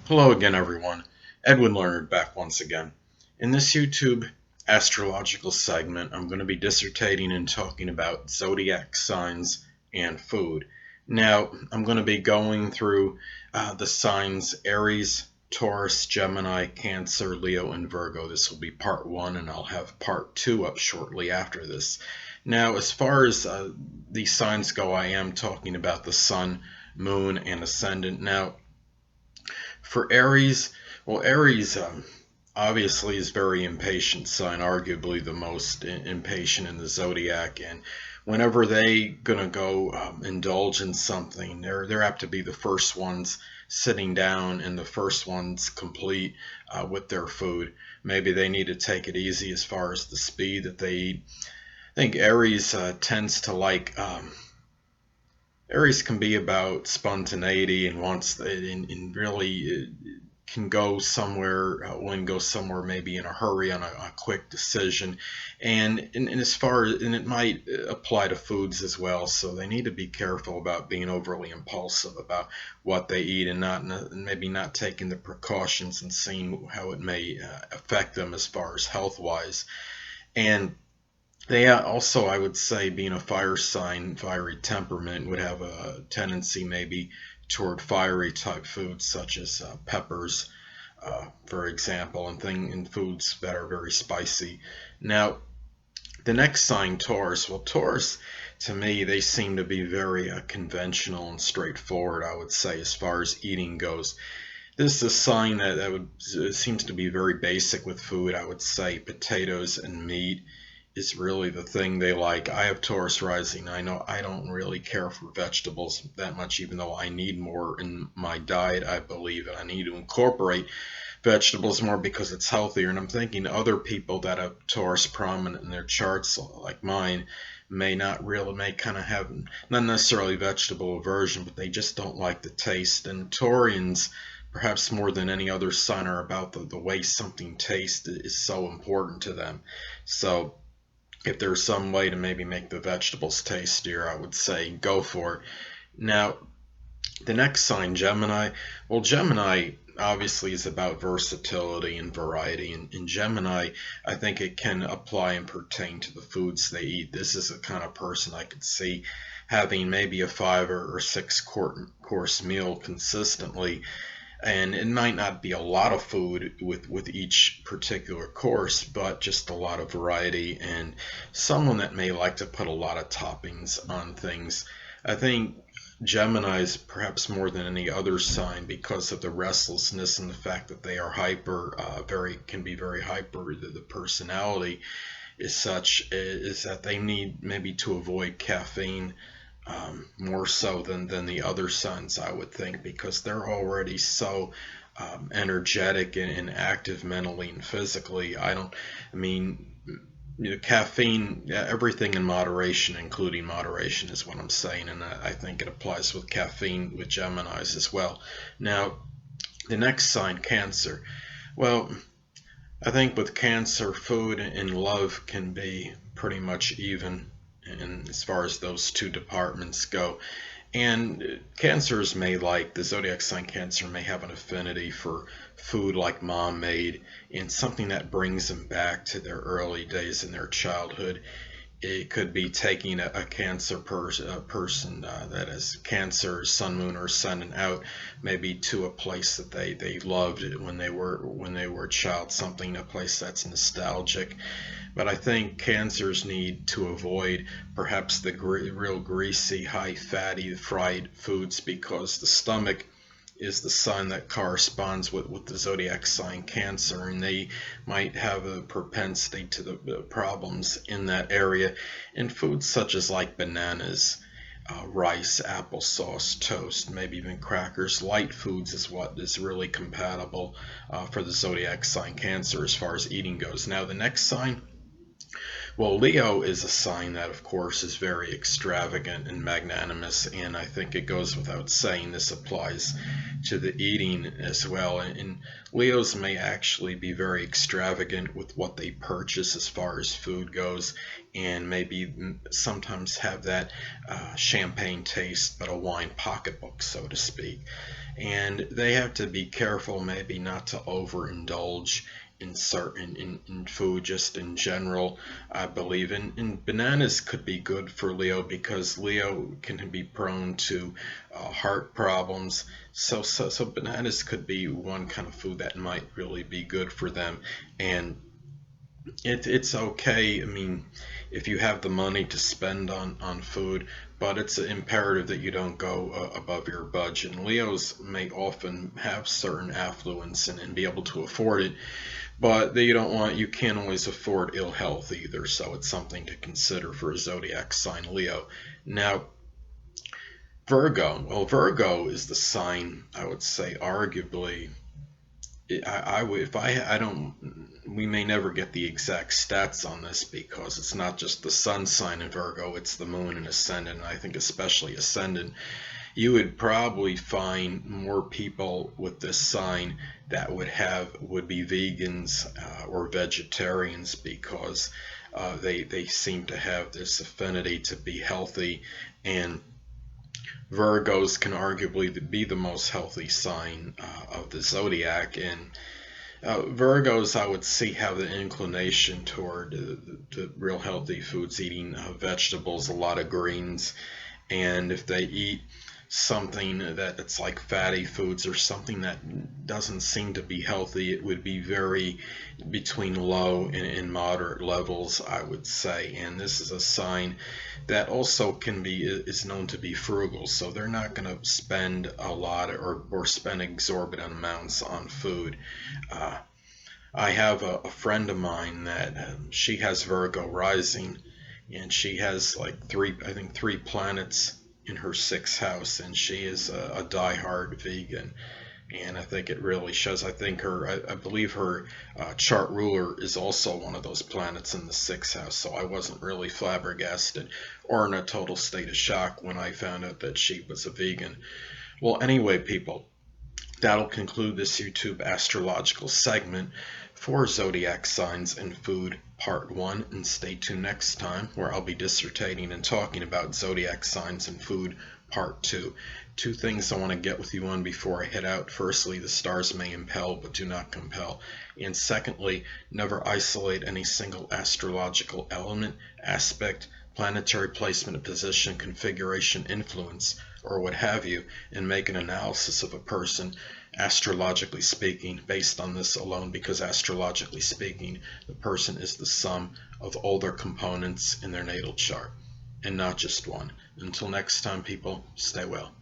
Hello again, everyone. Edwin Learnard back once again. In this YouTube astrological segment, I'm going to be dissertating and talking about zodiac signs and food. Now, I'm going to be going through the signs Aries, Taurus, Gemini, Cancer, Leo, and Virgo. This will be part one, and I'll have part two up shortly after this. Now, as far as these signs go, I am talking about the sun, moon, and ascendant. Now, for Aries, well, Aries obviously is very impatient sign, arguably the most impatient in the zodiac, and whenever they gonna go indulge in something, they're apt to be the first ones sitting down and the first ones complete with their food. Maybe they need to take it easy as far as the speed that they eat. I think Aries tends to like Aries can be about spontaneity and wants and really can go somewhere when go somewhere maybe in a hurry on a quick decision, and as far as and it might apply to foods as well. So they need to be careful about being overly impulsive about what they eat and not maybe not taking the precautions and seeing how it may affect them as far as health wise. And they also, I would say, being a fire sign, fiery temperament, would have a tendency maybe toward fiery type foods such as peppers, for example, and foods that are very spicy. Now, the next sign, Taurus. Well, Taurus, to me, they seem to be very conventional and straightforward, I would say, as far as eating goes. This is a sign that seems to be very basic with food. I would say potatoes and meat is really the thing they like. I have Taurus rising. I know I don't really care for vegetables that much, even though I need more in my diet, I believe, and I need to incorporate vegetables more because it's healthier. And I'm thinking other people that have Taurus prominent in their charts, like mine, may kind of have not necessarily vegetable aversion, but they just don't like the taste. And Taurians, perhaps more than any other sign, are about the way something tastes is so important to them. So if there's some way to maybe make the vegetables tastier, I would say go for it. Now, the next sign, Gemini. Well, Gemini obviously is about versatility and variety. And in Gemini, I think it can apply and pertain to the foods they eat. This is the kind of person I could see having maybe a five or six course meal consistently, and it might not be a lot of food with each particular course, but just a lot of variety, and someone that may like to put a lot of toppings on things. I think Gemini's perhaps more than any other sign, because of the restlessness and the fact that they are hyper, very can be very hyper. The personality is such is that they need maybe to avoid caffeine more so than the other sons, I would think, because they're already so energetic and active mentally and physically. I mean, caffeine, everything in moderation, including moderation, is what I'm saying, and I think it applies with caffeine with Geminis as well. Now, the next sign, Cancer. Well, I think with Cancer, food and love can be pretty much even, and as far as those two departments go. And Cancers may like the zodiac sign Cancer may have an affinity for food like mom made and something that brings them back to their early days in their childhood. It could be taking a person that is Cancer, Sun, Moon, or Ascendant out, maybe to a place that they loved when they were a child, a place that's nostalgic. But I think Cancers need to avoid perhaps the real greasy, high fatty, fried foods, because the stomach is the sign that corresponds with the zodiac sign Cancer, and they might have a propensity to the problems in that area. And foods such as like bananas, rice, applesauce, toast, maybe even crackers, light foods is what is really compatible for the zodiac sign Cancer as far as eating goes. Now, the next sign, well, Leo is a sign that, of course, is very extravagant and magnanimous, and I think it goes without saying this applies to the eating as well. And Leos may actually be very extravagant with what they purchase as far as food goes, and maybe sometimes have that champagne taste, but a wine pocketbook, so to speak. and they have to be careful maybe not to overindulge in certain in food just in general. I believe in bananas could be good for Leo because Leo can be prone to heart problems. So bananas could be one kind of food that might really be good for them. And it's okay. I mean, if you have the money to spend on food, but it's imperative that you don't go above your budget. And Leos may often have certain affluence and be able to afford it, but you can't always afford ill health either. So it's something to consider for a zodiac sign Leo. Now, Virgo. Well, Virgo is the sign I would say arguably I would if I don't we may never get the exact stats on this because it's not just the sun sign in Virgo, it's the moon and ascendant. And I think especially ascendant, you would probably find more people with this sign that would be vegans or vegetarians because they seem to have this affinity to be healthy, and Virgos can arguably be the most healthy sign of the zodiac, and Virgos I would see have the inclination toward the real healthy foods, eating vegetables, a lot of greens, and if they eat something that's like fatty foods or something that doesn't seem to be healthy, it would be very between low and moderate levels, I would say. And this is a sign that also is known to be frugal, so they're not going to spend a lot or spend exorbitant amounts on food. I have a friend of mine that she has Virgo rising, and she has like three planets in her sixth house, and she is a diehard vegan. And I think it really shows. I believe her chart ruler is also one of those planets in the sixth house. So I wasn't really flabbergasted or in a total state of shock when I found out that she was a vegan. Well, anyway, people, that'll conclude this YouTube astrological segment for zodiac signs and food part 1, and stay tuned next time where I'll be dissertating and talking about zodiac signs and food part 2. Two things I want to get with you on before I head out. Firstly, the stars may impel but do not compel. And secondly, never isolate any single astrological element, aspect, planetary placement, position, configuration, influence, or what have you, and make an analysis of a person, astrologically speaking, based on this alone, because astrologically speaking, the person is the sum of all their components in their natal chart, and not just one. Until next time, people, stay well.